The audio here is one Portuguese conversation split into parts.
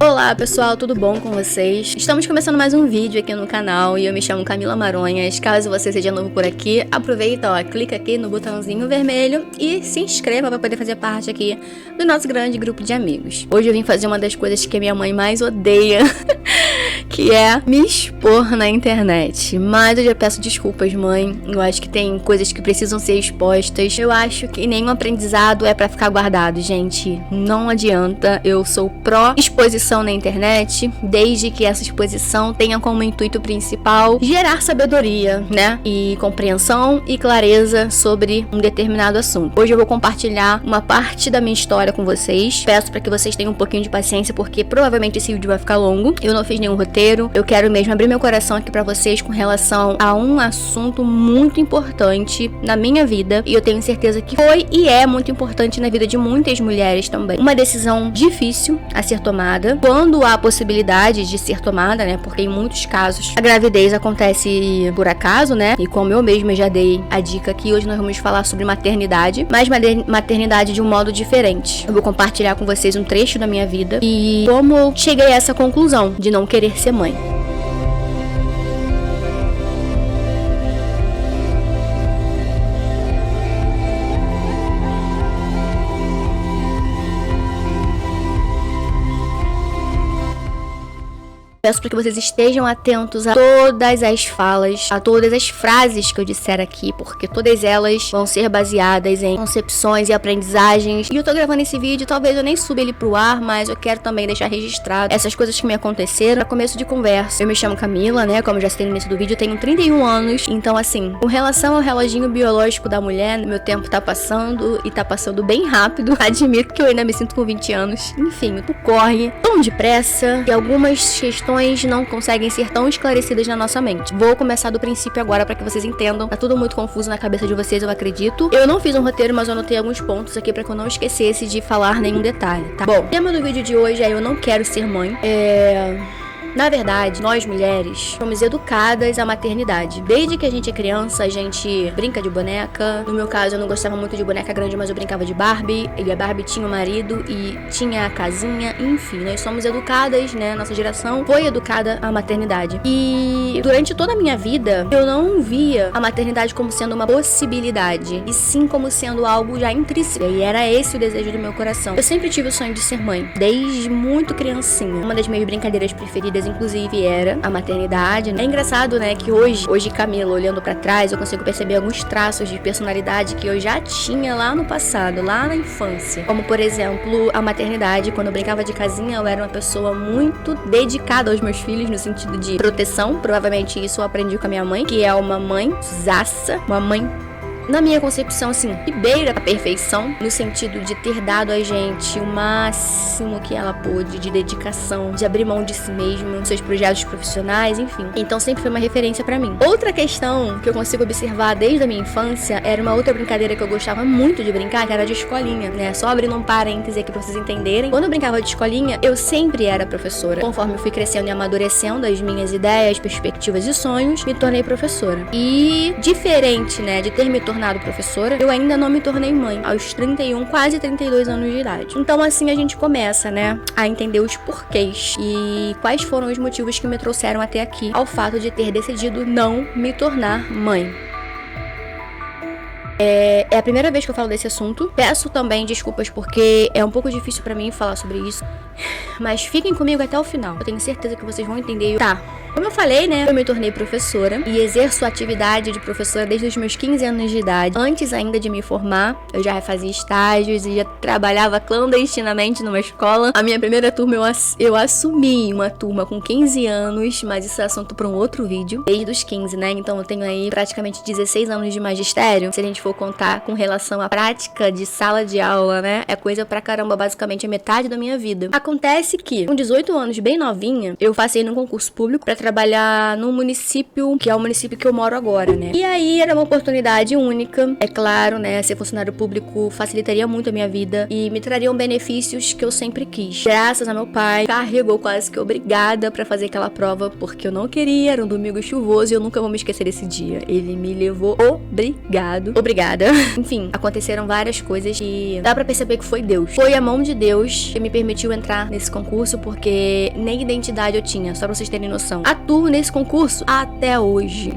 Olá pessoal, tudo bom com vocês? Estamos começando mais um vídeo aqui no canal e eu me chamo Camila Maronhas. Caso você seja novo por aqui, aproveita, clica aqui no botãozinho vermelho e se inscreva para poder fazer parte aqui do nosso grande grupo de amigos. Hoje eu vim fazer uma das coisas que a minha mãe mais odeia, que é me expor na internet. Mas eu já peço desculpas, mãe. Eu acho que tem coisas que precisam ser expostas. Eu acho que nenhum aprendizado é pra ficar guardado, gente. Não adianta. Eu sou pró-exposição na internet, desde que essa exposição tenha como intuito principal gerar sabedoria, né? E compreensão e clareza sobre um determinado assunto. Hoje eu vou compartilhar uma parte da minha história com vocês. Peço pra que vocês tenham um pouquinho de paciência, porque provavelmente esse vídeo vai ficar longo. Eu não fiz nenhum roteiro. Eu quero mesmo abrir meu coração aqui pra vocês com relação a um assunto muito importante na minha vida. E eu tenho certeza que foi e é muito importante na vida de muitas mulheres também. Uma decisão difícil a ser tomada, quando há possibilidade de ser tomada, né? Porque em muitos casos a gravidez acontece por acaso, né? E como eu mesma já dei a dica aqui, hoje nós vamos falar sobre maternidade, mas maternidade de um modo diferente. Eu vou compartilhar com vocês um trecho da minha vida e como eu cheguei a essa conclusão de não querer ser mãe. Peço para que vocês estejam atentos a todas as falas, a todas as frases que eu disser aqui, porque todas elas vão ser baseadas em concepções e aprendizagens. E eu tô gravando esse vídeo, talvez eu nem suba ele pro ar, mas eu quero também deixar registrado essas coisas que me aconteceram a começo de conversa. Eu me chamo Camila, né? Como já citei no início do vídeo, eu tenho 31 anos. Então, assim, com relação ao reloginho biológico da mulher, meu tempo tá passando e tá passando bem rápido. Admito que eu ainda me sinto com 20 anos. Enfim, tu corre tão depressa e algumas questões não conseguem ser tão esclarecidas na nossa mente. Vou começar do princípio agora para que vocês entendam. Tá tudo muito confuso na cabeça de vocês, eu acredito. Eu não fiz um roteiro, mas eu anotei alguns pontos aqui para que eu não esquecesse de falar nenhum detalhe, tá? Bom, o tema do vídeo de hoje é eu não quero ser mãe. Na verdade, nós mulheres somos educadas à maternidade. Desde que a gente é criança, a gente brinca de boneca. No meu caso, eu não gostava muito de boneca grande, mas eu brincava de Barbie. E a Barbie tinha o marido e tinha a casinha. Enfim, nós somos educadas, né? Nossa geração foi educada à maternidade. E durante toda a minha vida, eu não via a maternidade como sendo uma possibilidade, e sim como sendo algo já intrínseco. E era esse o desejo do meu coração. Eu sempre tive o sonho de ser mãe, desde muito criancinha. Uma das minhas brincadeiras preferidas, inclusive, era a maternidade. É engraçado, né, que hoje Camila, olhando pra trás, eu consigo perceber alguns traços de personalidade que eu já tinha lá no passado, lá na infância. Como, por exemplo, a maternidade. Quando eu brincava de casinha, eu era uma pessoa muito dedicada aos meus filhos, no sentido de proteção. Provavelmente isso eu aprendi com a minha mãe, que é uma mãe zaça, uma mãe, na minha concepção, assim, que beira a perfeição, no sentido de ter dado a gente o máximo que ela pôde de dedicação, de abrir mão de si mesma, seus projetos profissionais, enfim. Então sempre foi uma referência pra mim. Outra questão que eu consigo observar desde a minha infância era uma outra brincadeira que eu gostava muito de brincar, que era de escolinha, né? Só abrindo um parêntese aqui pra vocês entenderem. Quando eu brincava de escolinha, eu sempre era professora. Conforme eu fui crescendo e amadurecendo as minhas ideias, perspectivas e sonhos, me tornei professora. E diferente, né, de ter me tornado professora, eu ainda não me tornei mãe aos 31, quase 32 anos de idade. Então assim a gente começa, né, a entender os porquês e quais foram os motivos que me trouxeram até aqui ao fato de ter decidido não me tornar mãe. É a primeira vez que eu falo desse assunto. Peço também desculpas porque é um pouco difícil pra mim falar sobre isso, mas fiquem comigo até o final. Eu tenho certeza que vocês vão entender. Tá, como eu falei, né, eu me tornei professora e exerço a atividade de professora desde os meus 15 anos de idade. Antes ainda de me formar, eu já fazia estágios e já trabalhava clandestinamente numa escola. A minha primeira turma, eu assumi uma turma com 15 anos, mas isso é assunto pra um outro vídeo. Desde os 15, né, então eu tenho aí praticamente 16 anos de magistério. Se a gente for contar com relação à prática de sala de aula, né, é coisa pra caramba, basicamente é metade da minha vida. Acontece que, com 18 anos, bem novinha, eu passei num concurso público pra trabalhar num município, que é o município que eu moro agora, né. E aí era uma oportunidade única, é claro, né, ser funcionário público facilitaria muito a minha vida e me trariam benefícios que eu sempre quis. Graças a meu pai, carregou quase que obrigada pra fazer aquela prova, porque eu não queria, era um domingo chuvoso e eu nunca vou me esquecer desse dia. Ele me levou obrigada. Enfim, aconteceram várias coisas e dá pra perceber que foi Deus. Foi a mão de Deus que me permitiu entrar entrar nesse concurso porque nem identidade eu tinha, só pra vocês terem noção. Atuo nesse concurso até hoje.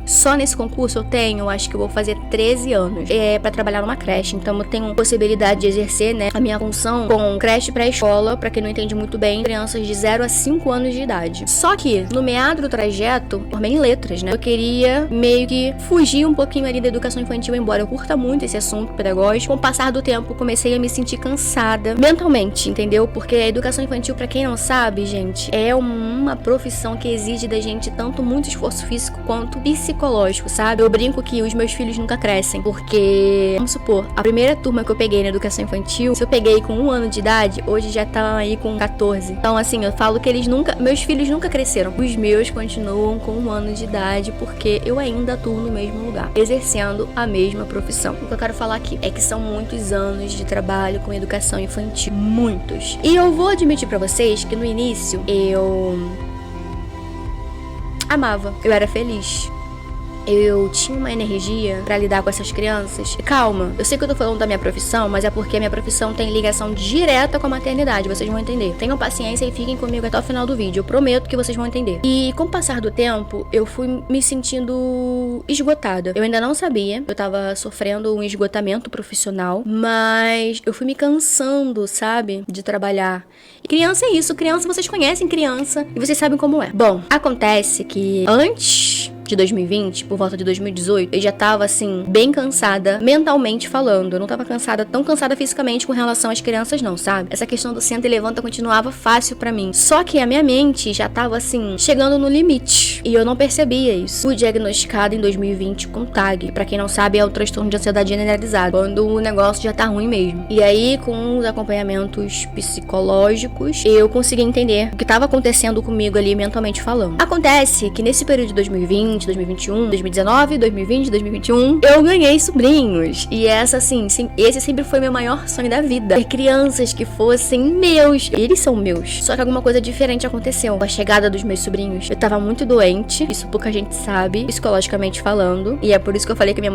Só nesse concurso eu tenho, acho que eu vou fazer 13 anos. É pra trabalhar numa creche, então eu tenho possibilidade de exercer, né, a minha função com creche pré-escola, pra quem não entende muito bem, crianças de 0 a 5 anos de idade. Só que, no meado do trajeto, formei em letras, né, eu queria meio que fugir um pouquinho ali da educação infantil, embora eu curta muito esse assunto pedagógico. Com o passar do tempo, comecei a me sentir cansada mentalmente, entendeu? Porque a educação infantil, pra quem não sabe, gente, é uma profissão que exige da gente tanto muito esforço físico quanto psicológico, sabe? Eu brinco que os meus filhos nunca crescem, porque, vamos supor, a primeira turma que eu peguei na educação infantil, se eu peguei com 1 ano de idade, hoje já tá aí com 14. Então, assim, eu falo que meus filhos nunca cresceram. Os meus continuam com 1 ano de idade, porque eu ainda atuo no mesmo lugar, exercendo a mesma profissão. O que eu quero falar aqui é que são muitos anos de trabalho com educação infantil. Muitos. E eu vou admitir pra vocês que no início eu amava, eu era feliz. Eu tinha uma energia pra lidar com essas crianças. Calma, eu sei que eu tô falando da minha profissão, mas é porque a minha profissão tem ligação direta com a maternidade, vocês vão entender. Tenham paciência e fiquem comigo até o final do vídeo, eu prometo que vocês vão entender. E com o passar do tempo, eu fui me sentindo esgotada. Eu ainda não sabia, eu tava sofrendo um esgotamento profissional, mas eu fui me cansando, sabe, de trabalhar. E criança é isso, criança, vocês conhecem criança e vocês sabem como é. Bom, acontece que antes de 2020, por volta de 2018, eu já tava, assim, bem cansada, mentalmente falando. Eu não tava cansada, tão cansada fisicamente com relação às crianças, não, sabe? Essa questão do senta e levanta continuava fácil pra mim. Só que a minha mente já tava, assim, chegando no limite. E eu não percebia isso. Fui diagnosticada em 2020 com TAG. Pra quem não sabe, é o transtorno de ansiedade generalizada, quando o negócio já tá ruim mesmo. E aí, com os acompanhamentos psicológicos, eu consegui entender o que tava acontecendo comigo ali, mentalmente falando. Acontece que nesse período de 2020, 2021, 2019, 2020, 2021, eu ganhei sobrinhos. E esse sempre foi meu maior sonho da vida. Ter crianças que fossem meus. Eles são meus. Só que alguma coisa diferente aconteceu. Com a chegada dos meus sobrinhos, eu tava muito doente. Isso pouca gente sabe, psicologicamente falando. E é por isso que eu falei que minha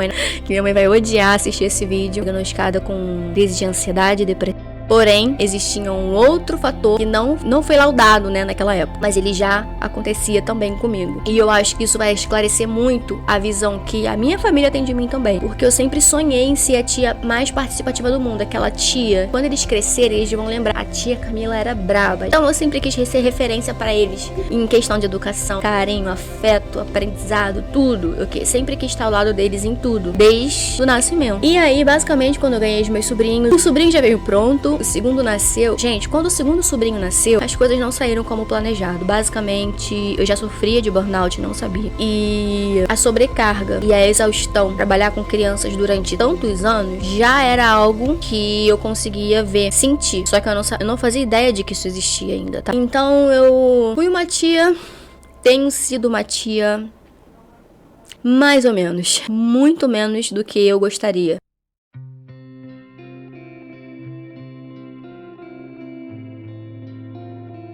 mãe vai odiar assistir esse vídeo. Diagnosticada com crise de ansiedade e depressão. Porém, existia um outro fator que não foi laudado, né, naquela época. Mas ele já acontecia também comigo. E eu acho que isso vai esclarecer muito a visão que a minha família tem de mim também. Porque eu sempre sonhei em ser a tia mais participativa do mundo. Aquela tia, quando eles crescerem, eles vão lembrar. A tia Camila era braba. Então eu sempre quis ser referência pra eles. Em questão de educação, carinho, afeto, aprendizado, tudo. Eu sempre quis estar ao lado deles em tudo. Desde o nascimento. E aí, basicamente, quando eu ganhei os meus sobrinhos, o sobrinho já veio pronto. O segundo nasceu. Gente, quando o segundo sobrinho nasceu, as coisas não saíram como planejado. Basicamente, eu já sofria de burnout, não sabia. E a sobrecarga e a exaustão, trabalhar com crianças durante tantos anos, já era algo que eu conseguia ver, sentir. Só que eu não fazia ideia de que isso existia ainda, tá? Então eu fui uma tia, tenho sido uma tia mais ou menos, muito menos do que eu gostaria.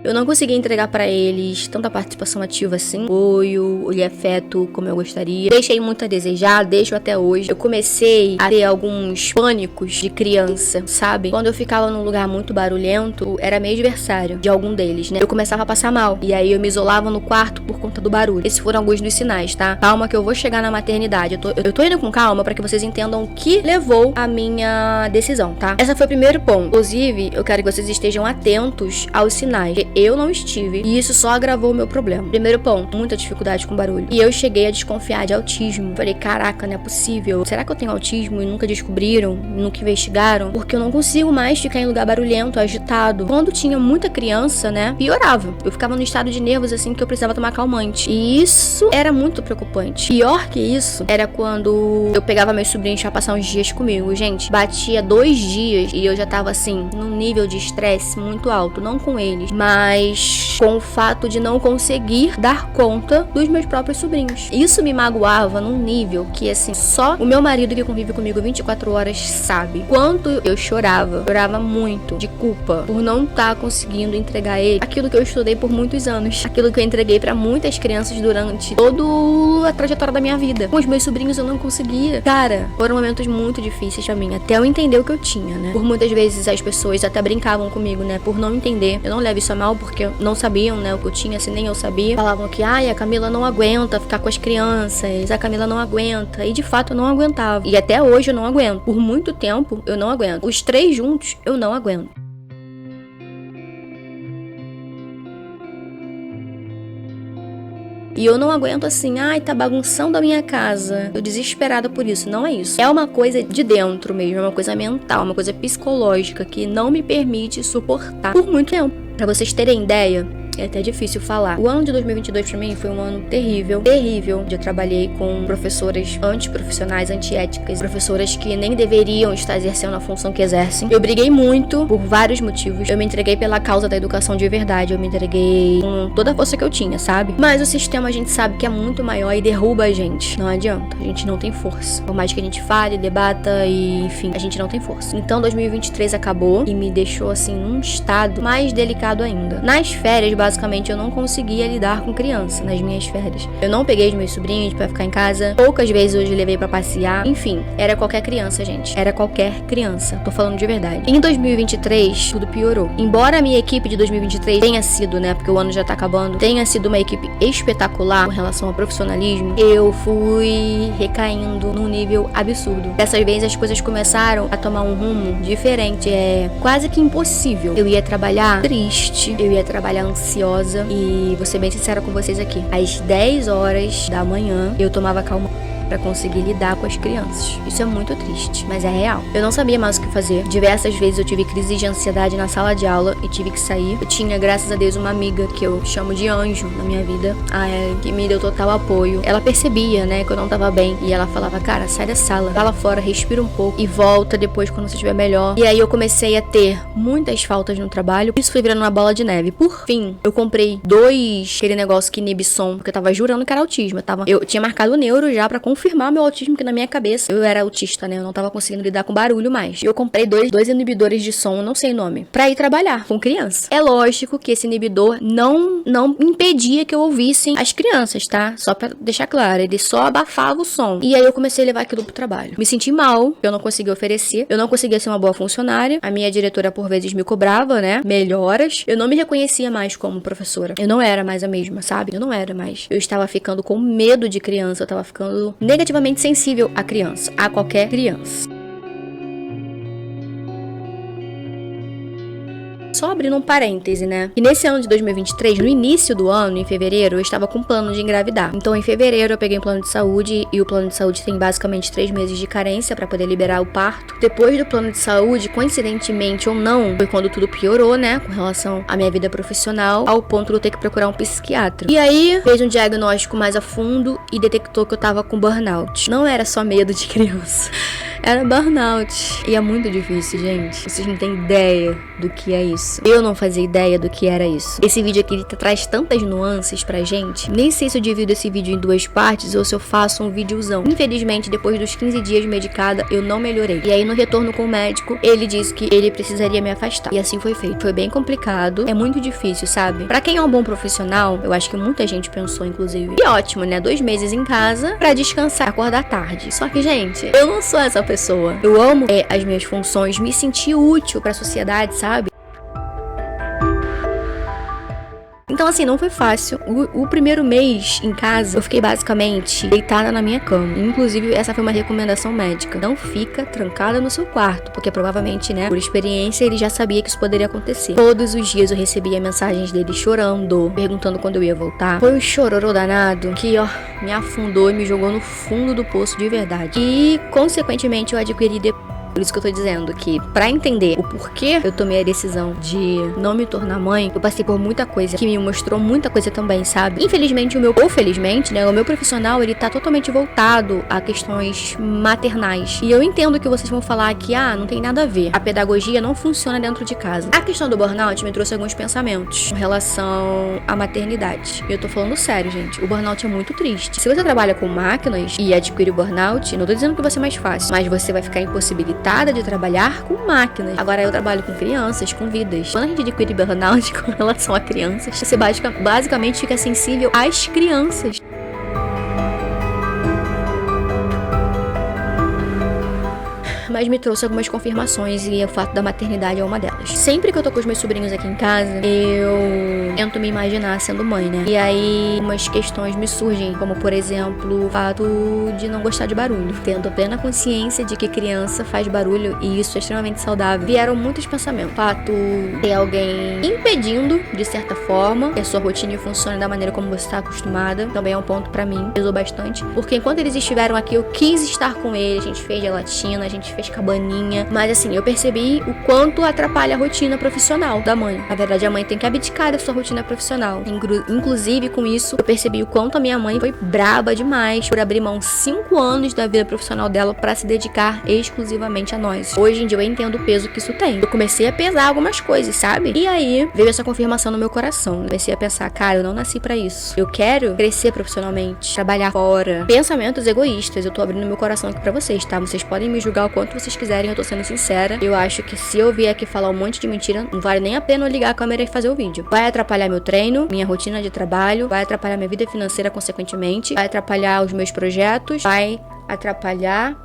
Eu não consegui entregar pra eles tanta participação ativa assim, apoio e afeto como eu gostaria. Deixei muito a desejar, deixo até hoje. Eu comecei a ter alguns pânicos de criança, sabe? Quando eu ficava num lugar muito barulhento, era mêsversário de algum deles, né? Eu começava a passar mal. E aí eu me isolava no quarto por conta do barulho. Esses foram alguns dos sinais, tá? Calma que eu vou chegar na maternidade. Eu tô indo com calma pra que vocês entendam o que levou a minha decisão, tá? Esse foi o primeiro ponto. Inclusive, eu quero que vocês estejam atentos aos sinais. Eu não estive, e isso só agravou o meu problema. Primeiro ponto, muita dificuldade com barulho. E eu cheguei a desconfiar de autismo. Falei, caraca, não é possível. Será que eu tenho autismo e nunca descobriram? Nunca investigaram? Porque eu não consigo mais ficar em lugar barulhento, agitado. Quando tinha muita criança, né, piorava. Eu ficava no estado de nervos, assim, que eu precisava tomar calmante. E isso era muito preocupante. Pior que isso, era quando eu pegava meus sobrinhos pra passar uns dias comigo. Gente, batia 2 dias e eu já tava, assim, num nível de estresse muito alto. Não com eles, mas com o fato de não conseguir dar conta dos meus próprios sobrinhos. Isso me magoava num nível que, assim, só o meu marido que convive comigo 24 horas sabe quanto eu chorava. Chorava muito de culpa por não estar conseguindo entregar a ele aquilo que eu estudei por muitos anos, aquilo que eu entreguei pra muitas crianças durante toda a trajetória da minha vida. Com os meus sobrinhos eu não conseguia. Cara, foram momentos muito difíceis pra mim, até eu entender o que eu tinha, né? Por muitas vezes as pessoas até brincavam comigo, né? Por não entender. Eu não levo isso a mal porque não sabiam, né? O que eu tinha, assim, nem eu sabia. Falavam que, ai, a Camila não aguenta ficar com as crianças, a Camila não aguenta. E de fato eu não aguentava. E até hoje eu não aguento. Por muito tempo eu não aguento. Os três juntos eu não aguento. E eu não aguento assim, ai, tá bagunçando a minha casa. Tô desesperada por isso. Não é isso. É uma coisa de dentro mesmo, é uma coisa mental, uma coisa psicológica que não me permite suportar por muito tempo. Pra vocês terem ideia, é até difícil falar. O ano de 2022 pra mim foi um ano terrível, terrível. Eu trabalhei com professoras antiprofissionais, antiéticas, professoras que nem deveriam estar exercendo a função que exercem. Eu briguei muito por vários motivos. Eu me entreguei pela causa da educação de verdade. Eu me entreguei com toda a força que eu tinha, sabe? Mas o sistema a gente sabe que é muito maior e derruba a gente. Não adianta. A gente não tem força. Por mais que a gente fale, debata e, enfim, a gente não tem força. Então 2023 acabou e me deixou assim num estado mais delicado ainda. Nas férias, basicamente, eu não conseguia lidar com criança nas minhas férias. Eu não peguei os meus sobrinhos pra ficar em casa. Poucas vezes eu os levei pra passear. Enfim, era qualquer criança, gente. Era qualquer criança. Tô falando de verdade. Em 2023, tudo piorou. Embora a minha equipe de 2023 tenha sido, né, porque o ano já tá acabando, tenha sido uma equipe espetacular com relação ao profissionalismo, eu fui recaindo num nível absurdo. Dessas vezes as coisas começaram a tomar um rumo diferente. É quase que impossível. Eu ia trabalhar triste, eu ia trabalhar ansiosa e vou ser bem sincera com vocês aqui. Às 10 horas da manhã eu tomava calma pra conseguir lidar com as crianças. Isso é muito triste, mas é real. Eu não sabia mais o que fazer. Diversas vezes eu tive crise de ansiedade na sala de aula e tive que sair. Eu tinha, graças a Deus, uma amiga que eu chamo de anjo na minha vida, que me deu total apoio. Ela percebia, né, que eu não tava bem e ela falava, cara, sai da sala, vai lá fora, respira um pouco e volta depois quando você estiver melhor. E aí eu comecei a ter muitas faltas no trabalho. Isso foi virando uma bola de neve. Por fim, eu comprei aquele negócio que inibe som, porque eu tava jurando que era autismo. Eu tinha marcado o neuro já pra confirmar meu autismo, que na minha cabeça eu era autista, né? Eu não tava conseguindo lidar com barulho mais. E eu comprei dois inibidores de som, não sei o nome, pra ir trabalhar com criança. É lógico que esse inibidor não impedia que eu ouvisse as crianças, tá? Só pra deixar claro, ele só abafava o som. E aí eu comecei a levar aquilo pro trabalho. Me senti mal, eu não conseguia oferecer, eu não conseguia ser uma boa funcionária. A minha diretora por vezes me cobrava, né? Melhoras. Eu não me reconhecia mais como professora. Eu não era mais a mesma, sabe? Eu não era mais. Eu estava ficando com medo de criança, eu tava ficando negativamente sensível à criança, a qualquer criança. Só abrindo um parêntese, né? E nesse ano de 2023, no início do ano, em fevereiro, eu estava com um plano de engravidar. Então, em fevereiro, eu peguei um plano de saúde e o plano de saúde tem basicamente 3 meses de carência pra poder liberar o parto. Depois do plano de saúde, coincidentemente ou não, foi quando tudo piorou, né? Com relação à minha vida profissional, ao ponto de eu ter que procurar um psiquiatra. E aí, fez um diagnóstico mais a fundo e detectou que eu tava com burnout. Não era só medo de criança. Era burnout. E é muito difícil, gente. Vocês não têm ideia do que é isso. Eu não fazia ideia do que era isso. Esse vídeo aqui, ele traz tantas nuances pra gente. Nem sei se eu divido esse vídeo em 2 partes ou se eu faço um videozão. Infelizmente, depois dos 15 dias medicada, eu não melhorei. E aí, no retorno com o médico, ele disse que ele precisaria me afastar. E assim foi feito. Foi bem complicado. É muito difícil, sabe? Pra quem é um bom profissional, eu acho que muita gente pensou, inclusive. E ótimo, né? 2 meses em casa pra descansar, acordar tarde. Só que, gente, eu não sou essa pessoa. Eu amo as minhas funções, me sentir útil pra sociedade, sabe? Então, assim, não foi fácil. O primeiro mês em casa, eu fiquei basicamente deitada na minha cama. Inclusive, essa foi uma recomendação médica. Não fica trancada no seu quarto, porque provavelmente, né, por experiência, ele já sabia que isso poderia acontecer. Todos os dias eu recebia mensagens dele chorando, perguntando quando eu ia voltar. Foi um chororô danado que, me afundou e me jogou no fundo do poço de verdade. E, consequentemente, eu adquiri Por isso que eu tô dizendo que, pra entender o porquê eu tomei a decisão de não me tornar mãe, eu passei por muita coisa que me mostrou muita coisa também, sabe? Infelizmente, ou felizmente, né, o meu profissional, ele tá totalmente voltado a questões maternais. E eu entendo que vocês vão falar que, não tem nada a ver. A pedagogia não funciona dentro de casa. A questão do burnout me trouxe alguns pensamentos com relação à maternidade. E eu tô falando sério, gente. O burnout é muito triste. Se você trabalha com máquinas e adquire o burnout, não tô dizendo que vai ser mais fácil, mas você vai ficar impossibilitada de trabalhar com máquinas. Agora eu trabalho com crianças, com vidas. Quando a gente adquire burnout com relação a crianças, você basicamente fica sensível às crianças. Mas me trouxe algumas confirmações e o fato da maternidade é uma delas. Sempre que eu tô com os meus sobrinhos aqui em casa, eu tento me imaginar sendo mãe, né? E aí umas questões me surgem, como por exemplo, o fato de não gostar de barulho. Tendo a plena consciência de que criança faz barulho e isso é extremamente saudável. Vieram muitos pensamentos. O fato de ter alguém impedindo, de certa forma, que a sua rotina funcione da maneira como você está acostumada, também é um ponto pra mim, pesou bastante. Porque enquanto eles estiveram aqui, eu quis estar com eles, a gente fez gelatina, a gente fez cabaninha, mas assim, eu percebi o quanto atrapalha a rotina profissional da mãe. Na verdade, a mãe tem que abdicar da sua rotina profissional. Inclusive, com isso, eu percebi o quanto a minha mãe foi braba demais por abrir mão 5 anos da vida profissional dela pra se dedicar exclusivamente a nós. Hoje em dia eu entendo o peso que isso tem. Eu comecei a pesar algumas coisas, sabe? E aí, veio essa confirmação no meu coração. Eu comecei a pensar, cara, eu não nasci pra isso. Eu quero crescer profissionalmente, trabalhar fora. Pensamentos egoístas. Eu tô abrindo meu coração aqui pra vocês, tá? Vocês podem me julgar o quanto vocês quiserem, eu tô sendo sincera. Eu acho que se eu vier aqui falar um monte de mentira, não vale nem a pena eu ligar a câmera e fazer o vídeo. Vai atrapalhar meu treino, minha rotina de trabalho, vai atrapalhar minha vida financeira consequentemente, vai atrapalhar os meus projetos, vai atrapalhar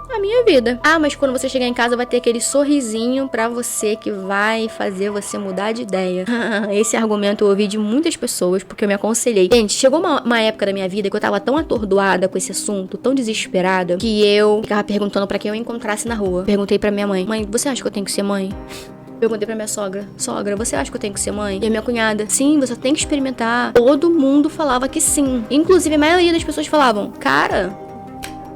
a minha vida. Mas quando você chegar em casa vai ter aquele sorrisinho pra você que vai fazer você mudar de ideia. Esse argumento eu ouvi de muitas pessoas porque eu me aconselhei. Gente, chegou uma época da minha vida que eu tava tão atordoada com esse assunto, tão desesperada, que eu ficava perguntando pra quem eu encontrasse na rua. Perguntei pra minha mãe, você acha que eu tenho que ser mãe? Perguntei pra minha sogra, você acha que eu tenho que ser mãe? E a minha cunhada, sim, você tem que experimentar. Todo mundo falava que sim. Inclusive a maioria das pessoas falavam, cara,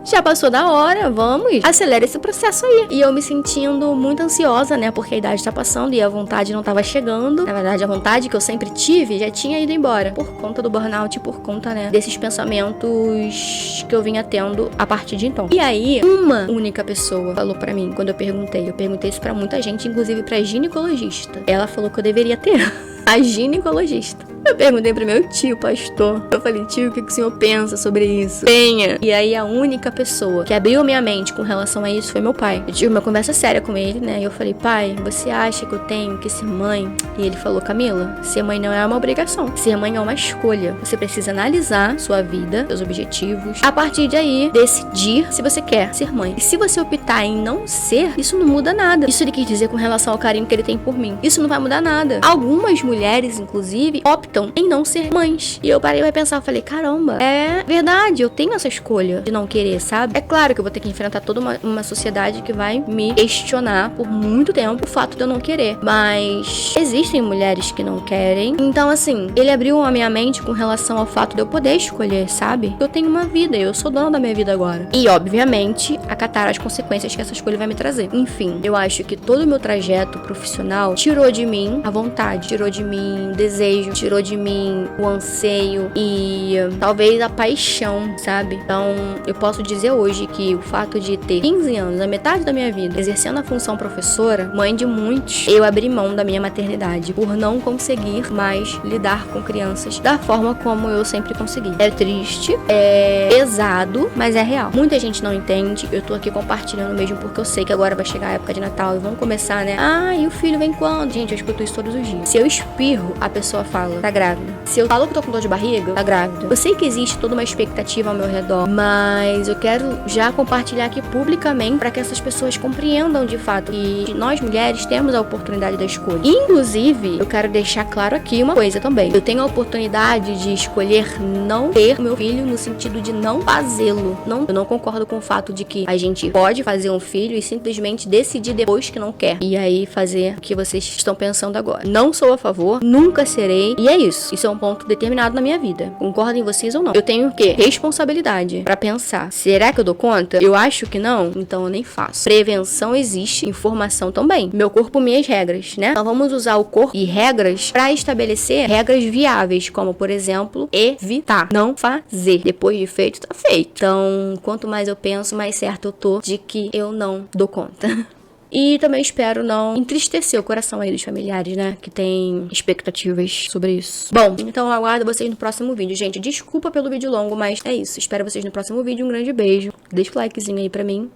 já passou da hora, vamos, acelera esse processo aí. E eu me sentindo muito ansiosa, né, porque a idade tá passando e a vontade não tava chegando. Na verdade, a vontade que eu sempre tive já tinha ido embora, por conta do burnout e por conta, né, desses pensamentos que eu vinha tendo a partir de então. E aí, uma única pessoa falou pra mim, quando eu perguntei isso pra muita gente, inclusive pra ginecologista. Ela falou que eu deveria ter a ginecologista. Eu perguntei pro meu tio, pastor. Eu falei, tio, o que o senhor pensa sobre isso? Tenha. E aí a única pessoa que abriu minha mente com relação a isso foi meu pai. Eu tive uma conversa séria com ele, né? E eu falei, pai, você acha que eu tenho que ser mãe? E ele falou, Camila, ser mãe não é uma obrigação. Ser mãe é uma escolha. Você precisa analisar sua vida, seus objetivos. A partir de aí, decidir se você quer ser mãe. E se você optar em não ser, isso não muda nada. Isso ele quis dizer com relação ao carinho que ele tem por mim. Isso não vai mudar nada. Algumas mulheres, inclusive, optam em não ser mães. E eu parei pra pensar, eu falei, caramba, é verdade, eu tenho essa escolha de não querer, sabe? É claro que eu vou ter que enfrentar toda uma sociedade que vai me questionar por muito tempo o fato de eu não querer. Mas existem mulheres que não querem. Então, assim, ele abriu a minha mente com relação ao fato de eu poder escolher, sabe? Eu tenho uma vida, eu sou dona da minha vida agora. E, obviamente, acatar as consequências que essa escolha vai me trazer. Enfim, eu acho que todo o meu trajeto profissional tirou de mim a vontade, tirou de mim o desejo, tirou de mim o anseio e talvez a paixão, sabe? Então, eu posso dizer hoje que o fato de ter 15 anos, a metade da minha vida, exercendo a função professora, mãe de muitos, eu abri mão da minha maternidade por não conseguir mais lidar com crianças da forma como eu sempre consegui. É triste, é pesado, mas é real. Muita gente não entende, eu tô aqui compartilhando mesmo porque eu sei que agora vai chegar a época de Natal e vão começar, né? E o filho vem quando? Gente, eu escuto isso todos os dias. Se eu espirro, a pessoa fala, tá grávida. Se eu falo que tô com dor de barriga, tá grávida. Eu sei que existe toda uma expectativa ao meu redor, mas eu quero já compartilhar aqui publicamente para que essas pessoas compreendam de fato que nós mulheres temos a oportunidade da escolha. Inclusive, eu quero deixar claro aqui uma coisa também. Eu tenho a oportunidade de escolher não ter meu filho no sentido de não fazê-lo. Eu não concordo com o fato de que a gente pode fazer um filho e simplesmente decidir depois que não quer. E aí fazer o que vocês estão pensando agora. Não sou a favor, nunca serei. E é isso. Isso é um ponto determinado na minha vida. Concordem vocês ou não? Eu tenho o quê? Responsabilidade pra pensar. Será que eu dou conta? Eu acho que não, então eu nem faço. Prevenção existe, informação também. Meu corpo, minhas regras, né? Então vamos usar o corpo e regras pra estabelecer regras viáveis, como, por exemplo, evitar. Não fazer. Depois de feito, tá feito. Então, quanto mais eu penso, mais certo eu tô de que eu não dou conta. E também espero não entristecer o coração aí dos familiares, né? Que tem expectativas sobre isso. Bom, então eu aguardo vocês no próximo vídeo. Gente, desculpa pelo vídeo longo, mas é isso. Espero vocês no próximo vídeo. Um grande beijo. Deixa o likezinho aí pra mim.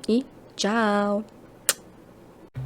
E tchau!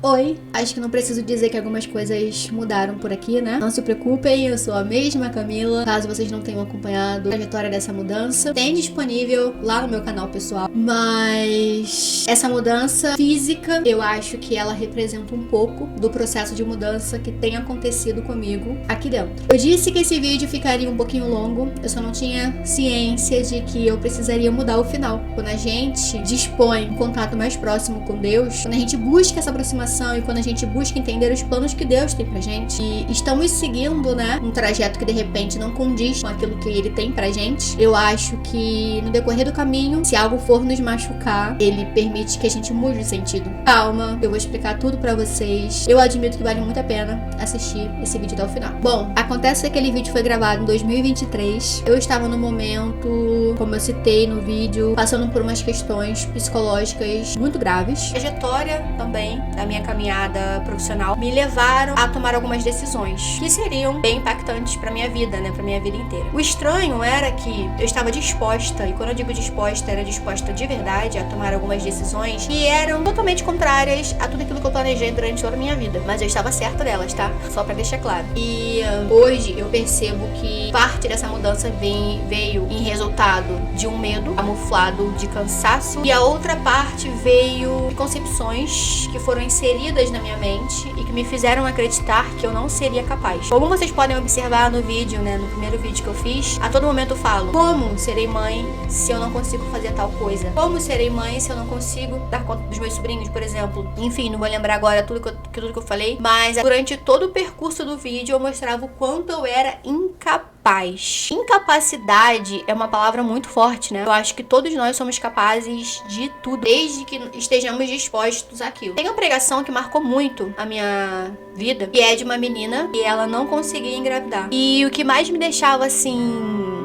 Oi, acho que não preciso dizer que algumas coisas mudaram por aqui, né? Não se preocupem, eu sou a mesma Camila. Caso vocês não tenham acompanhado a trajetória dessa mudança, tem disponível lá no meu canal pessoal. Mas essa mudança física, eu acho que ela representa um pouco do processo de mudança que tem acontecido comigo aqui dentro. Eu disse que esse vídeo ficaria um pouquinho longo, eu só não tinha ciência de que eu precisaria mudar o final. Quando a gente dispõe um contato mais próximo com Deus, quando a gente busca essa aproximação e quando a gente busca entender os planos que Deus tem pra gente e estamos seguindo, né, um trajeto que de repente não condiz com aquilo que Ele tem pra gente, eu acho que no decorrer do caminho, se algo for nos machucar, Ele permite que a gente mude o sentido. Calma, eu vou explicar tudo pra vocês. Eu admito que vale muito a pena assistir esse vídeo até o final. Bom, acontece que aquele vídeo foi gravado em 2023. Eu estava no momento, como eu citei no vídeo, passando por umas questões psicológicas muito graves. A trajetória também da minha caminhada profissional me levaram a tomar algumas decisões que seriam bem impactantes pra minha vida, né, pra minha vida inteira. O estranho era que eu estava disposta, e quando eu digo disposta, era disposta de verdade a tomar algumas decisões que eram totalmente contrárias a tudo aquilo que eu planejei durante toda a minha vida, mas eu estava certa delas, tá? Só pra deixar claro. E hoje eu percebo que parte dessa mudança veio em resultado de um medo camuflado de cansaço, e a outra parte veio de concepções que foram inseridas na minha mente e que me fizeram acreditar que eu não seria capaz. Como vocês podem observar no vídeo, né, no primeiro vídeo que eu fiz, a todo momento eu falo: como serei mãe se eu não consigo fazer tal coisa? Como serei mãe se eu não consigo dar conta dos meus sobrinhos, por exemplo? Enfim, não vou lembrar agora tudo que eu falei, mas durante todo o percurso do vídeo eu mostrava o quanto eu era incapaz. Incapacidade é uma palavra muito forte, né? Eu acho que todos nós somos capazes de tudo, desde que estejamos dispostos àquilo. Tem uma pregação que marcou muito a minha vida, que é de uma menina e ela não conseguia engravidar. E o que mais me deixava assim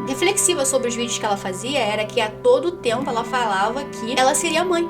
reflexiva sobre os vídeos que ela fazia era que a todo tempo ela falava que ela seria mãe,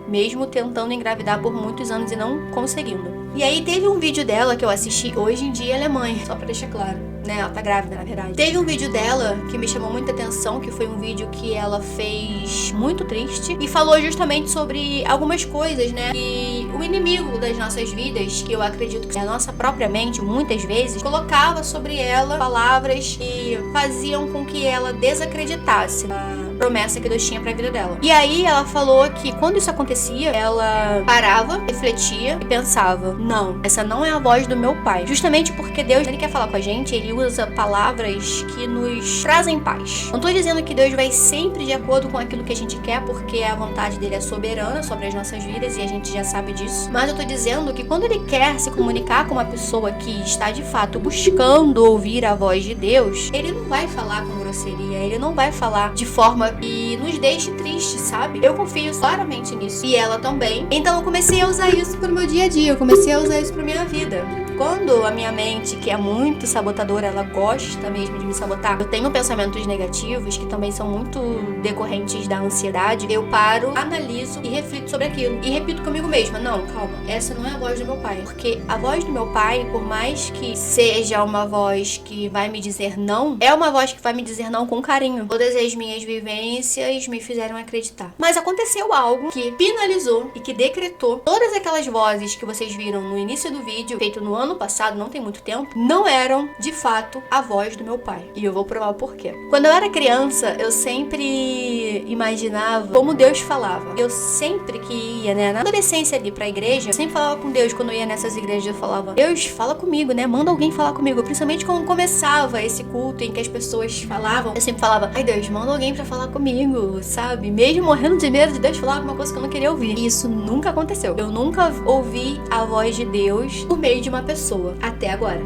mesmo tentando engravidar por muitos anos e não conseguindo. E aí teve um vídeo dela que eu assisti, hoje em dia ela é mãe, só pra deixar claro, né, ela tá grávida na verdade. Teve um vídeo dela que me chamou muita atenção, que foi um vídeo que ela fez muito triste e falou justamente sobre algumas coisas, né, e o inimigo das nossas vidas, que eu acredito que é a nossa própria mente, muitas vezes, colocava sobre ela palavras que faziam com que ela desacreditasse na promessa que Deus tinha pra vida dela. E aí ela falou que quando isso acontecia, ela parava, refletia e pensava: não, essa não é a voz do meu pai. Justamente porque Deus, ele quer falar com a gente, ele usa palavras que nos trazem paz. Não tô dizendo que Deus vai sempre de acordo com aquilo que a gente quer, porque a vontade dele é soberana sobre as nossas vidas e a gente já sabe disso. Mas eu tô dizendo que quando ele quer se comunicar com uma pessoa que está de fato buscando ouvir a voz de Deus, ele não vai falar com grosseria, ele não vai falar de forma que nos deixe tristes, sabe? Eu confio claramente nisso. E ela também. Então eu comecei a usar isso pro meu dia a dia, eu comecei a usar isso pra minha vida. Quando a minha mente, que é muito sabotadora, ela gosta mesmo de me sabotar, eu tenho pensamentos negativos que também são muito decorrentes da ansiedade, eu paro, analiso e reflito sobre aquilo. E repito comigo mesma: não, calma, essa não é a voz do meu pai. Porque a voz do meu pai, por mais que seja uma voz que vai me dizer não, é uma voz que vai me dizer não com carinho. Todas as minhas vivências me fizeram acreditar. Mas aconteceu algo que finalizou e que decretou todas aquelas vozes que vocês viram no início do vídeo, feito no ano passado, não tem muito tempo, não eram de fato a voz do meu pai. E eu vou provar o porquê. Quando eu era criança, eu sempre imaginava como Deus falava. Eu sempre que ia, né, na adolescência ali pra igreja, eu sempre falava com Deus. Quando eu ia nessas igrejas, eu falava: Deus, fala comigo, né? Manda alguém falar comigo. Principalmente quando começava esse culto em que as pessoas falavam, eu sempre falava: ai Deus, manda alguém pra falar comigo, sabe? Mesmo morrendo de medo de Deus falar alguma coisa que eu não queria ouvir. E isso nunca aconteceu. Eu nunca ouvi a voz de Deus por meio de uma pessoa, até agora.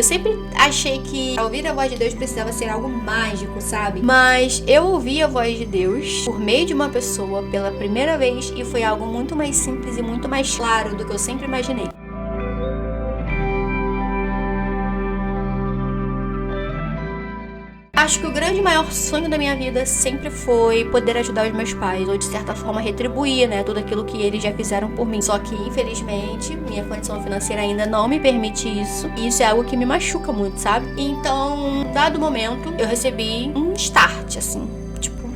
Eu sempre achei que ouvir a voz de Deus precisava ser algo mágico, sabe? Mas eu ouvi a voz de Deus por meio de uma pessoa pela primeira vez e foi algo muito mais simples e muito mais claro do que eu sempre imaginei. Acho que o grande maior sonho da minha vida sempre foi poder ajudar os meus pais, ou de certa forma retribuir, né, tudo aquilo que eles já fizeram por mim. Só que, infelizmente, minha condição financeira ainda não me permite isso. E isso é algo que me machuca muito, sabe? Então, dado o momento, eu recebi um start, assim.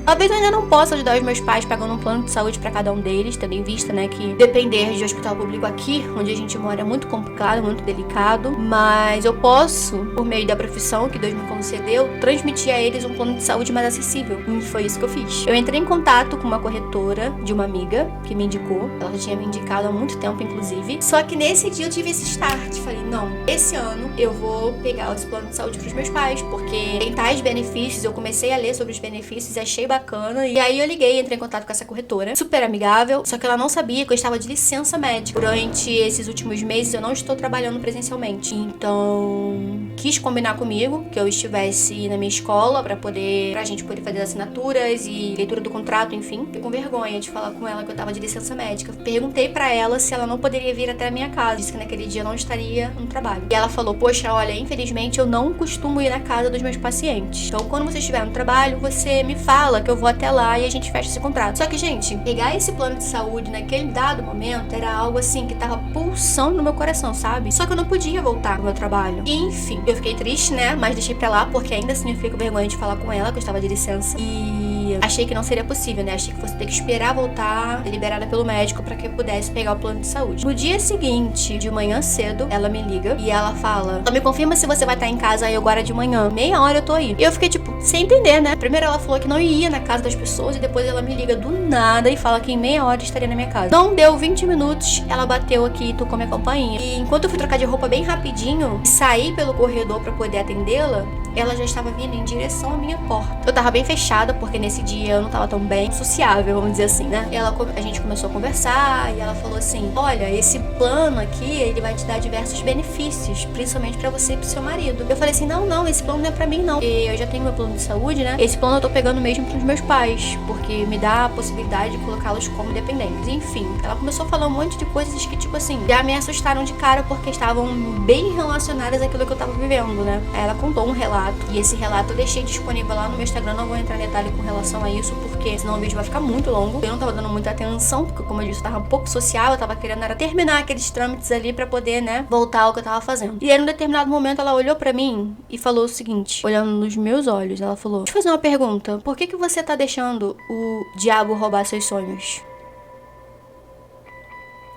Talvez eu ainda não possa ajudar os meus pais pagando um plano de saúde pra cada um deles, tendo em vista, né, que depender de hospital público aqui, onde a gente mora, é muito complicado, muito delicado. Mas eu posso, por meio da profissão que Deus me concedeu, transmitir a eles um plano de saúde mais acessível. E foi isso que eu fiz. Eu entrei em contato com uma corretora de uma amiga que me indicou. Ela já tinha me indicado há muito tempo, inclusive. Só que nesse dia eu tive esse start. Falei, não, esse ano eu vou pegar esse plano de saúde pros meus pais, porque tem tais benefícios. Eu comecei a ler sobre os benefícios e achei bacana. E aí eu liguei, entrei em contato com essa corretora, super amigável, só que ela não sabia que eu estava de licença médica. Durante esses últimos meses eu não estou trabalhando presencialmente. Então, quis combinar comigo que eu estivesse na minha escola pra gente poder fazer assinaturas e leitura do contrato, enfim. Fiquei com vergonha de falar com ela que eu tava de licença médica. Perguntei pra ela se ela não poderia vir até a minha casa. Disse que naquele dia eu não estaria no trabalho. E ela falou, poxa, olha, infelizmente eu não costumo ir na casa dos meus pacientes. Então, quando você estiver no trabalho, você me fala que eu vou até lá e a gente fecha esse contrato. Só que, gente, pegar esse plano de saúde naquele dado momento era algo assim que tava pulsando no meu coração, sabe? Só que eu não podia voltar pro meu trabalho. E, enfim, eu fiquei triste, né? Mas deixei pra lá, porque ainda assim eu fiquei com vergonha de falar com ela, que eu estava de licença. E achei que não seria possível, né? Achei que fosse ter que esperar voltar, liberada pelo médico, pra que eu pudesse pegar o plano de saúde. No dia seguinte, de manhã cedo, ela me liga e ela fala, só me confirma se você vai estar em casa aí agora de manhã. Meia hora eu tô aí. E eu fiquei, tipo, sem entender, né? Primeiro ela falou que não ia na casa das pessoas e depois ela me liga do nada e fala que em meia hora estaria na minha casa. Não deu 20 minutos, ela bateu aqui e tocou minha campainha. E enquanto eu fui trocar de roupa bem rapidinho e saí pelo corredor pra poder atendê-la, ela já estava vindo em direção à minha porta. Eu tava bem fechada, porque nesse dia eu não tava tão bem sociável, vamos dizer assim, né? E a gente começou a conversar e ela falou assim, olha, esse plano aqui, ele vai te dar diversos benefícios, principalmente pra você e pro seu marido. Eu falei assim, não, esse plano não é pra mim, não. E eu já tenho meu plano de saúde, né? Esse plano eu tô pegando mesmo pros meus pais, porque me dá a possibilidade de colocá-los como dependentes. Enfim, ela começou a falar um monte de coisas que, tipo assim, já me assustaram de cara, porque estavam bem relacionadas àquilo que eu tava vivendo, né? Aí ela contou um relato. E esse relato eu deixei disponível lá no meu Instagram. Não vou entrar em detalhe com relação a isso, porque senão o vídeo vai ficar muito longo. Eu não tava dando muita atenção, porque como eu disse, eu tava um pouco social. Eu tava querendo era terminar aqueles trâmites ali pra poder, né, voltar ao que eu tava fazendo. E aí, num determinado momento, ela olhou pra mim e falou o seguinte, olhando nos meus olhos, ela falou, deixa eu fazer uma pergunta. Por que você tá deixando o diabo roubar seus sonhos?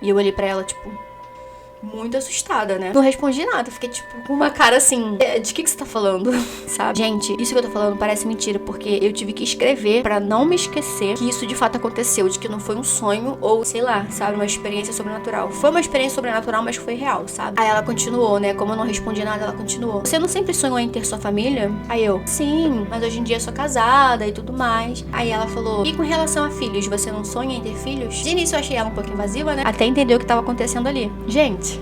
E eu olhei pra ela, tipo, muito assustada, né? Não respondi nada, fiquei tipo com uma cara assim, de que você tá falando? Sabe? Gente, isso que eu tô falando parece mentira, porque eu tive que escrever pra não me esquecer que isso de fato aconteceu, de que não foi um sonho ou, sei lá, sabe, uma experiência sobrenatural. Foi uma experiência sobrenatural, mas foi real, sabe? Aí ela continuou, né? Como eu não respondi nada, ela continuou. Você não sempre sonhou em ter sua família? Aí eu, sim, mas hoje em dia eu sou casada e tudo mais. Aí ela falou, e com relação a filhos, você não sonha em ter filhos? De início eu achei ela um pouco invasiva, né? Até entender o que tava acontecendo ali. Gente,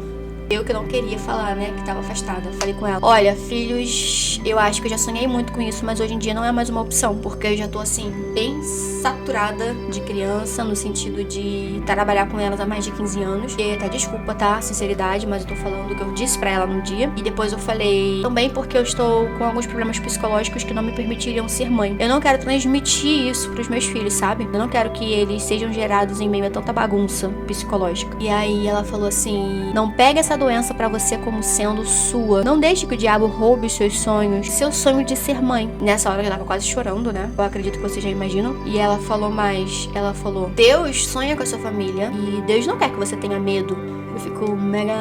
eu que não queria falar, né, que tava afastada. Falei com ela, olha, filhos, eu acho que eu já sonhei muito com isso, mas hoje em dia não é mais uma opção, porque eu já tô, assim, bem saturada de criança, no sentido de trabalhar com elas há mais de 15 anos. E até desculpa, tá, sinceridade, mas eu tô falando o que eu disse pra ela no dia. E depois eu falei, também porque eu estou com alguns problemas psicológicos que não me permitiriam ser mãe. Eu não quero transmitir isso pros meus filhos, sabe? Eu não quero que eles sejam gerados em meio a tanta bagunça psicológica. E aí ela falou assim, não pega essa doença pra você como sendo sua. Não deixe que o diabo roube os seus sonhos. Seu sonho de ser mãe. Nessa hora eu já tava quase chorando, né? Eu acredito que vocês já imaginam. E ela falou mais. Ela falou, Deus sonha com a sua família e Deus não quer que você tenha medo. Eu fico mega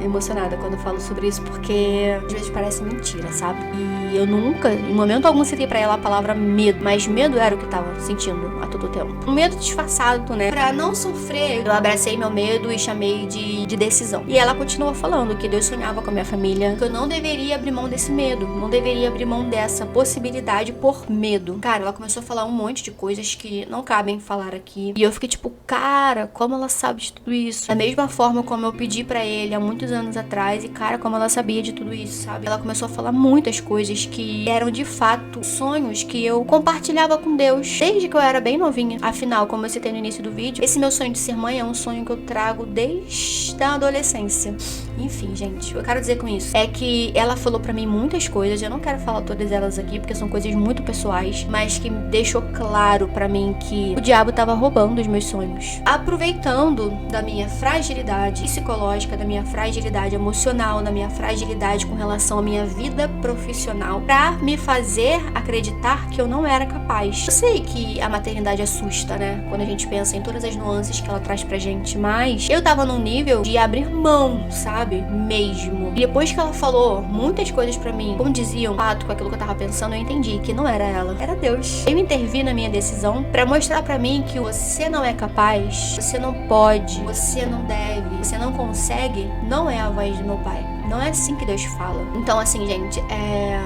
emocionada quando eu falo sobre isso, porque às vezes parece mentira, sabe? E eu nunca, em momento algum, citei pra ela a palavra medo, mas medo era o que eu tava sentindo a todo tempo. Um medo disfarçado, né? Pra não sofrer, eu abracei meu medo e chamei de decisão. E ela continuou falando que Deus sonhava com a minha família, que eu não deveria abrir mão desse medo, não deveria abrir mão dessa possibilidade por medo. Cara, ela começou a falar um monte de coisas que não cabem falar aqui. E eu fiquei tipo, cara, como ela sabe de tudo isso? Da mesma forma como como eu pedi pra ele há muitos anos atrás. E cara, como ela sabia de tudo isso, sabe? Ela começou a falar muitas coisas que eram de fato sonhos que eu compartilhava com Deus desde que eu era bem novinha. Afinal, como eu citei no início do vídeo, esse meu sonho de ser mãe é um sonho que eu trago desde a adolescência. Enfim, gente, o que eu quero dizer com isso é que ela falou pra mim muitas coisas. Eu não quero falar todas elas aqui porque são coisas muito pessoais, mas que deixou claro pra mim que o diabo tava roubando os meus sonhos, aproveitando da minha fragilidade psicológica, da minha fragilidade emocional, da minha fragilidade com relação à minha vida profissional, pra me fazer acreditar que eu não era capaz. Eu sei que a maternidade assusta, né? Quando a gente pensa em todas as nuances que ela traz pra gente, mas eu tava num nível de abrir mão, sabe? Mesmo. E depois que ela falou muitas coisas pra mim, como diziam, fato com aquilo que eu tava pensando, eu entendi que não era ela, era Deus. Eu intervi na minha decisão pra mostrar pra mim que você não é capaz, você não pode, você não deve, você não consegue, não é a voz do meu pai. Não é assim que Deus fala. Então, assim, gente,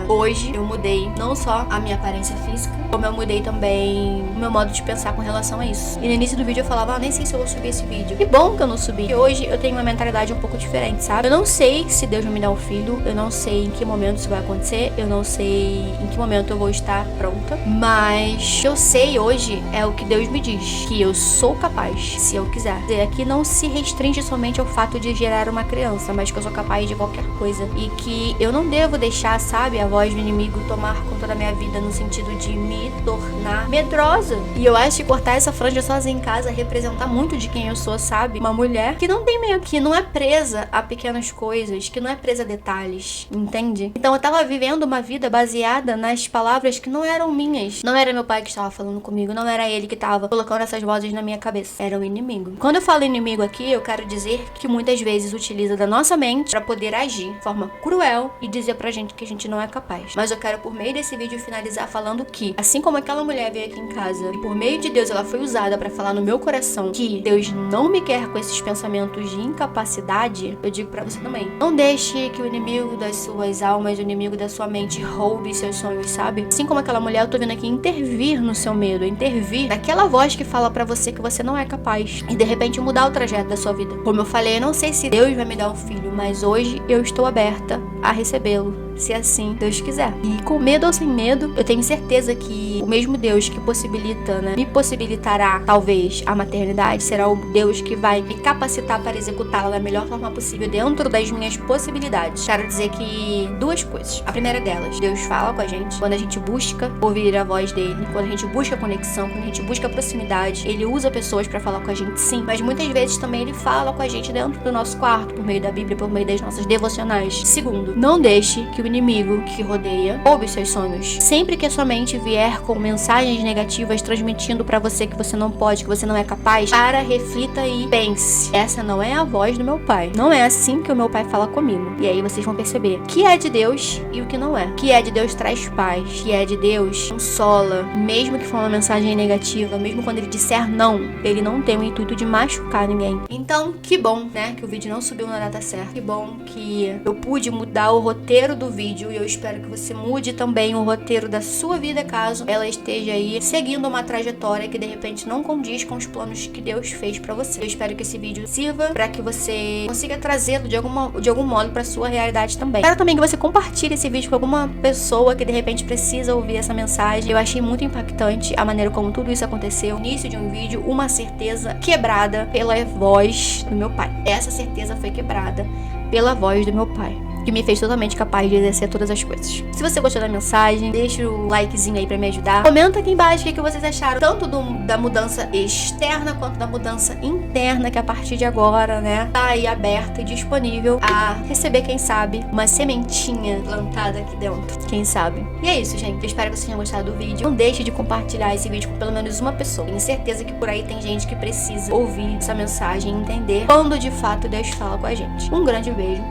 hoje eu mudei não só a minha aparência física, como eu mudei também o meu modo de pensar com relação a isso. E no início do vídeo eu falava, nem sei se eu vou subir esse vídeo. Que bom que eu não subi. E hoje eu tenho uma mentalidade um pouco diferente, sabe? Eu não sei se Deus vai me dar um filho, eu não sei em que momento isso vai acontecer, eu não sei em que momento eu vou estar pronta, mas o que eu sei hoje é o que Deus me diz, que eu sou capaz, se eu quiser. E aqui não se restringe somente ao fato de gerar uma criança, mas que eu sou capaz de qualquer coisa e que eu não devo deixar, sabe, a voz do inimigo tomar conta da minha vida no sentido de me tornar medrosa. E eu acho que cortar essa franja sozinha em casa representa muito de quem eu sou, sabe? Uma mulher que não tem meio que não é presa a pequenas coisas, que não é presa a detalhes, entende? Então eu tava vivendo uma vida baseada nas palavras que não eram minhas. Não era meu pai que estava falando comigo, não era ele que tava colocando essas vozes na minha cabeça. Era o inimigo. Quando eu falo inimigo aqui, eu quero dizer que muitas vezes utiliza da nossa mente pra poder agir de forma cruel e dizer pra gente que a gente não é capaz. Mas eu quero, por meio desse vídeo, finalizar falando que, assim como aquela mulher veio aqui em casa e por meio de Deus ela foi usada pra falar no meu coração que Deus não me quer com esses pensamentos de incapacidade, eu digo pra você também. Não deixe que o inimigo das suas almas, o inimigo da sua mente roube seus sonhos, sabe? Assim como aquela mulher, eu tô vindo aqui intervir no seu medo, intervir naquela voz que fala pra você que você não é capaz e de repente mudar o trajeto da sua vida. Como eu falei, eu não sei se Deus vai me dar um filho, mas hoje eu estou aberta a recebê-lo, se assim Deus quiser. E com medo ou sem medo, eu tenho certeza que o mesmo Deus que possibilita, né, me possibilitará talvez a maternidade, será o Deus que vai me capacitar para executá-la da melhor forma possível dentro das minhas possibilidades. Quero dizer que duas coisas. A primeira delas, Deus fala com a gente quando a gente busca ouvir a voz dele, quando a gente busca conexão, quando a gente busca proximidade. Ele usa pessoas para falar com a gente, sim, mas muitas vezes também ele fala com a gente dentro do nosso quarto, por meio da Bíblia, por meio das nossas devocionais. Segundo, não deixe que o inimigo que rodeia roube seus sonhos. Sempre que a sua mente vier com mensagens negativas transmitindo pra você que você não pode, que você não é capaz, reflita e pense. Essa não é a voz do meu pai. Não é assim que o meu pai fala comigo. E aí vocês vão perceber o que é de Deus e o que não é. O que é de Deus traz paz. O que é de Deus consola. Mesmo que for uma mensagem negativa, mesmo quando ele disser não, ele não tem o intuito de machucar ninguém. Então, que bom, né, que o vídeo não subiu na data certa. Que bom que eu pude mudar o roteiro do vídeo e eu espero que você mude também o roteiro da sua vida caso ela esteja aí seguindo uma trajetória que de repente não condiz com os planos que Deus fez pra você. Eu espero que esse vídeo sirva pra que você consiga trazê-lo de algum modo pra sua realidade também. Quero também que você compartilhe esse vídeo com alguma pessoa que de repente precisa ouvir essa mensagem. Eu achei muito impactante a maneira como tudo isso aconteceu. No início de um vídeo, uma certeza quebrada pela voz do meu pai. Essa certeza foi quebrada pela voz do meu pai, que me fez totalmente capaz de exercer todas as coisas. Se você gostou da mensagem, deixa o likezinho aí pra me ajudar. Comenta aqui embaixo o que vocês acharam, tanto da mudança externa quanto da mudança interna, que a partir de agora, né, tá aí aberta e disponível a receber, quem sabe, uma sementinha plantada aqui dentro. Quem sabe? E é isso, gente. Eu espero que vocês tenham gostado do vídeo. Não deixe de compartilhar esse vídeo com pelo menos uma pessoa. Tenho certeza que por aí tem gente que precisa ouvir essa mensagem e entender quando de fato Deus fala com a gente. Um grande beijo.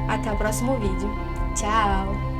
Até o próximo vídeo. Tchau!